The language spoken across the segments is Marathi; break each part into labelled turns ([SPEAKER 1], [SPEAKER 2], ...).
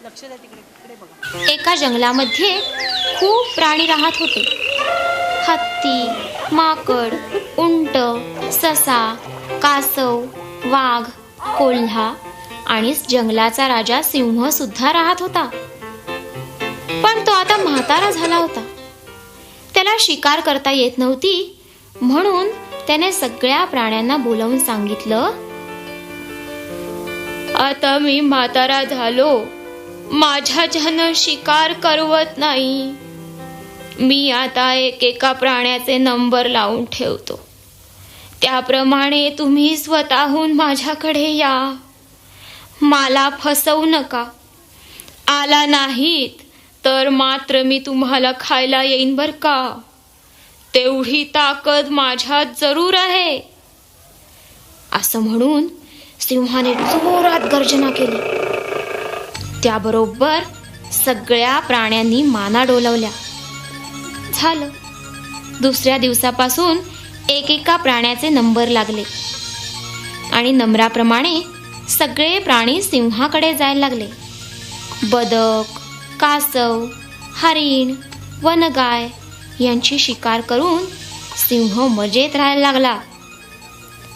[SPEAKER 1] लक्ष द्या तिकडे, तिकडे बघा.
[SPEAKER 2] एका जंगलामध्ये खूप प्राणी राहत होते. हत्ती, माकड, उंट, ससा, कासव, वाघ, कोल्हा आणि जंगलाचा राजा सिंह सुद्धा राहत होता. पण तो आता म्हातारा झाला होता. त्याला शिकार करता येत नव्हती, म्हणून त्याने सगळ्या प्राण्यांना बोलावून सांगितलं, आता मी म्हातारा झालो, माझ्याच्यानं शिकार करवत नाही. मी आता एकेका प्राण्याचे नंबर लावून ठेवतो. त्याप्रमाणे तुम्ही स्वतःहून माझ्याकडे या. मला फसवू नका. आला नाहीत तर मात्र मी तुम्हाला खायला येईन बर का. तेवढी ताकद माझ्यात जरूर आहे. असं म्हणून सिंहाने जोरात गर्जना केली. त्याबरोबर सगळ्या प्राण्यांनी माना डोलावल्या. झालं. दुसऱ्या दिवसापासून एकेका प्राण्याचे नंबर लागले आणि नंबराप्रमाणे सगळे प्राणी सिंहाकडे जायला लागले. बदक, कासव, हरिण, वनगाय यांची शिकार करून सिंह मजेत राहायला लागला.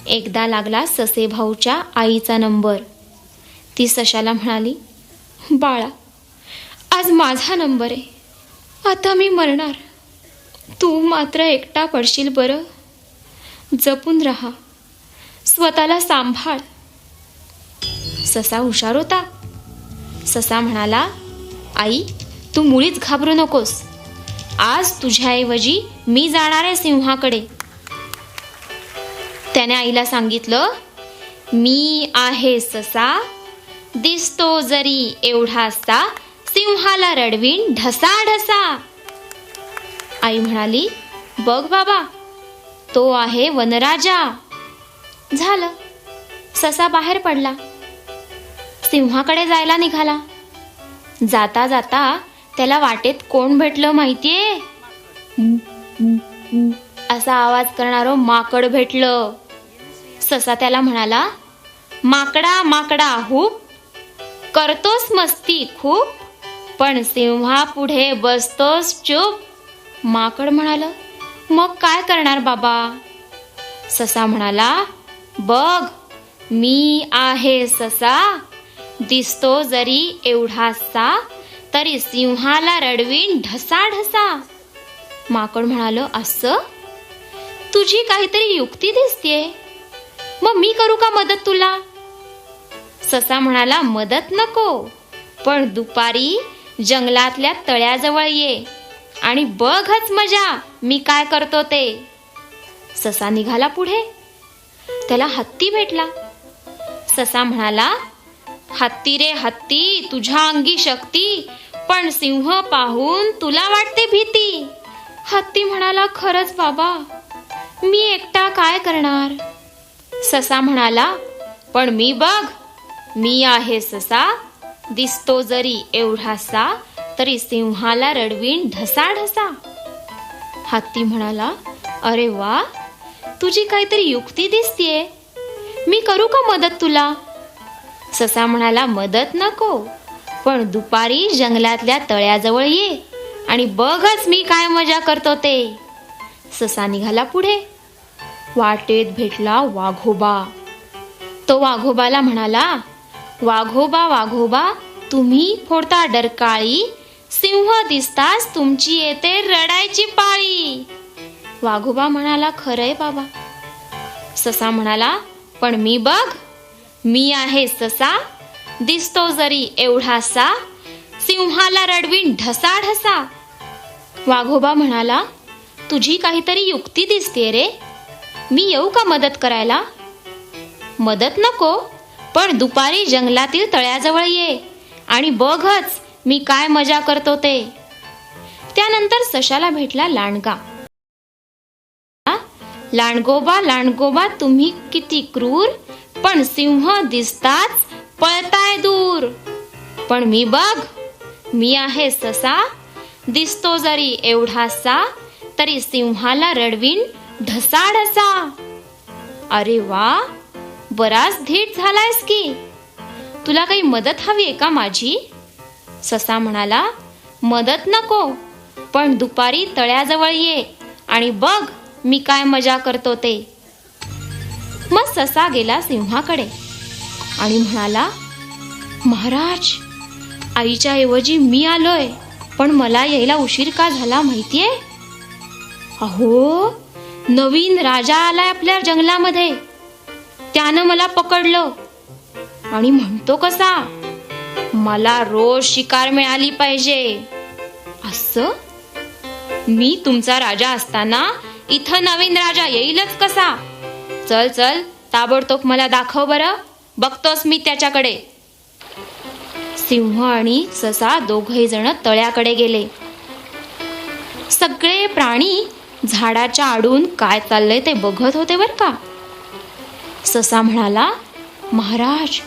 [SPEAKER 2] एकदा लागला ससेभाऊच्या आईचा नंबर. ती सशाला म्हणाली, बाळा, आज माझा नंबर आहे. आता मी मरणार. तू मात्र एकटा पडशील बरं. जपून राहा. स्वतःला सांभाळ. ससा हुशार होता. ससा म्हणाला, आई, तू मुळीच घाबरू नकोस. आज तुझ्याऐवजी मी जाणार आहे सिंहाकडे. त्याने आईला सांगितलं, मी आहे ससा, दिसतो जरी एवढासा, सिंहाला रडवीन ढसा ढसा. आई म्हणाली, बघ बाबा, तो आहे वनराजा. झालं. ससा बाहेर पडला. सिंहाकडे जायला निघाला. जाता जाता त्याला वाटेत कोण भेटलं माहितीये? असा आवाज करणारं माकड भेटलं. ससा त्याला म्हणाला, माकडा माकडा खूप, करतोस मस्ती खूप, पण सिंहा पुढे बसतोस चूप. माकड म्हणालं, मग काय करणार बाबा? ससा म्हणाला, बघ, मी आहे ससा, दिसतो जरी एवढासा, तरी सिंहाला रडवीन ढसा ढसा. माकड म्हणालं, असं? तुझी काहीतरी युक्ती दिसतेय. मग मी करू का मदत तुला? ससा म्हणाला, मदत नको, पण दुपारी जंगलातल्या तळ्याजवळ ये आणि बघच मजा मी काय करतो ते. ससा निघाला पुढे. त्याला हत्ती भेटला. ससा म्हणाला, हत्ती रे हत्ती, तुझ्या अंगी शक्ती, पण सिंह पाहून तुला वाटते भीती. हत्ती म्हणाला, खरंच बाबा, मी एकटा काय करणार? ससा म्हणाला, पण मी बघ, मी आहे ससा, दिसतो जरी एवढासा, तरी सिंहाला रडवीन ढसा ढसा. हत्ती म्हणाला, अरे वा, तुझी काहीतरी युक्ती दिसतीये. मी करू का मदत तुला? ससा म्हणाला, मदत नको, पण दुपारी जंगलातल्या तळ्याजवळ ये आणि बघच मी काय मजा करतो ते. ससा निघाला पुढे. वाटेत भेटला वाघोबा. तो वाघोबाला म्हणाला, वाघोबा वाघोबा, तुम्ही फोडता डरकाळी, सिंह दिसताच तुमची येते रडायची पाळी. वाघोबा म्हणाला, खरंय बाबा. ससा म्हणाला, पण मी बघ, मी आहे ससा, दिसतो जरी एवढासा, सिंहाला रडवीन ढसा ढसा. वाघोबा म्हणाला, तुझी काहीतरी युक्ती दिसते रे. मी येऊ का मदत करायला? मदत नको, पण दुपारी जंगलातील तळ्याजवळ ये आणि बघच मी काय मजा करतो ते. त्यानंतर सशाला भेटला लांडगा. लांडगोबा लांडगोबा, तुम्ही किती क्रूर, पण सिंह दिसताच पळताय दूर. पण मी बघ, मी आहे ससा, दिसतो जरी एवढासा, तरी सिंहाला रडवीन ढसा ढसा. अरे वा, बराच धीट झालायस की. तुला काही मदत हवी आहे का माझी? ससा म्हणाला, मदत नको, पण दुपारी तळ्याजवळ ये आणि बघ मी काय मजा करतो ते. मग ससा गेला सिंहाकडे आणि म्हणाला, महाराज, आईच्या ऐवजी मी आलोय, पण मला यायला उशीर का झाला माहितीये? अहो, नवीन राजा आलाय आपल्या जंगलामध्ये. त्यानं मला पकडलं आणि म्हणतो कसा, मला रोज शिकार मिळाली पाहिजे. असं? मी तुमचा राजा असताना इथं नवीन राजा येईलच कसा? चल चल, ताबडतोब मला दाखव बरं, बघतोस मी त्याच्याकडे. सिंह आणि ससा दोघही जण तळ्याकडे गेले. सगळे प्राणी झाडाच्या आडून काय चाललंय ते बघत होते बर का. ससा म्हणाला, महाराज,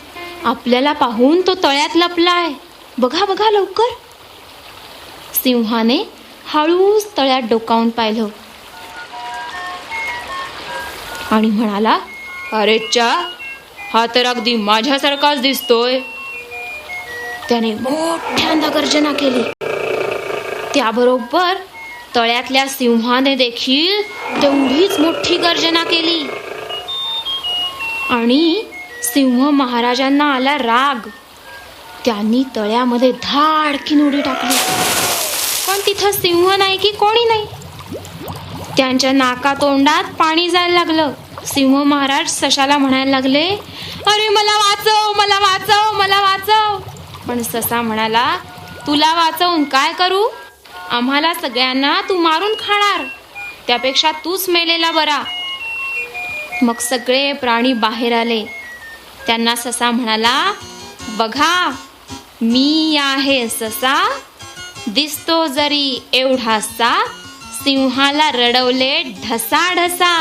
[SPEAKER 2] आपल्याला पाहून तो तळ्यात लपलाय, बघा बघा लवकर. सिंहाने हळूच तळ्यात डोकावून पाहिलं आणि म्हणाला, अरे चा, हा तर अगदी माझ्यासारखाच दिसतोय. त्याने मोठ्यांदा गर्जना केली. त्याबरोबर तळ्यातल्या सिंहाने देखील तेवढीच मोठी गर्जना केली आणि सिंह महाराजांना आला राग. त्यांनी तळ्यामध्ये धाडकीन उडी टाकली, पण तिथं सिंह नाही की कोणी नाही. त्यांच्या नाकातोंडात पाणी जायला लागलं. सिंह महाराज सशाला म्हणायला लागले, अरे मला वाचव, मला वाचव, मला वाचव. पण ससा म्हणाला, तुला वाचवून काय करू? आम्हाला सगळ्यांना तू मारून खाणार, त्यापेक्षा तूच मेलेला बरा. मग सगळे प्राणी बाहेर आले. त्यांना ससा म्हणाला, बघा, मी आहे ससा, दिसतो जरी एवढासा, सिंहाला रडवले ढसा ढसा.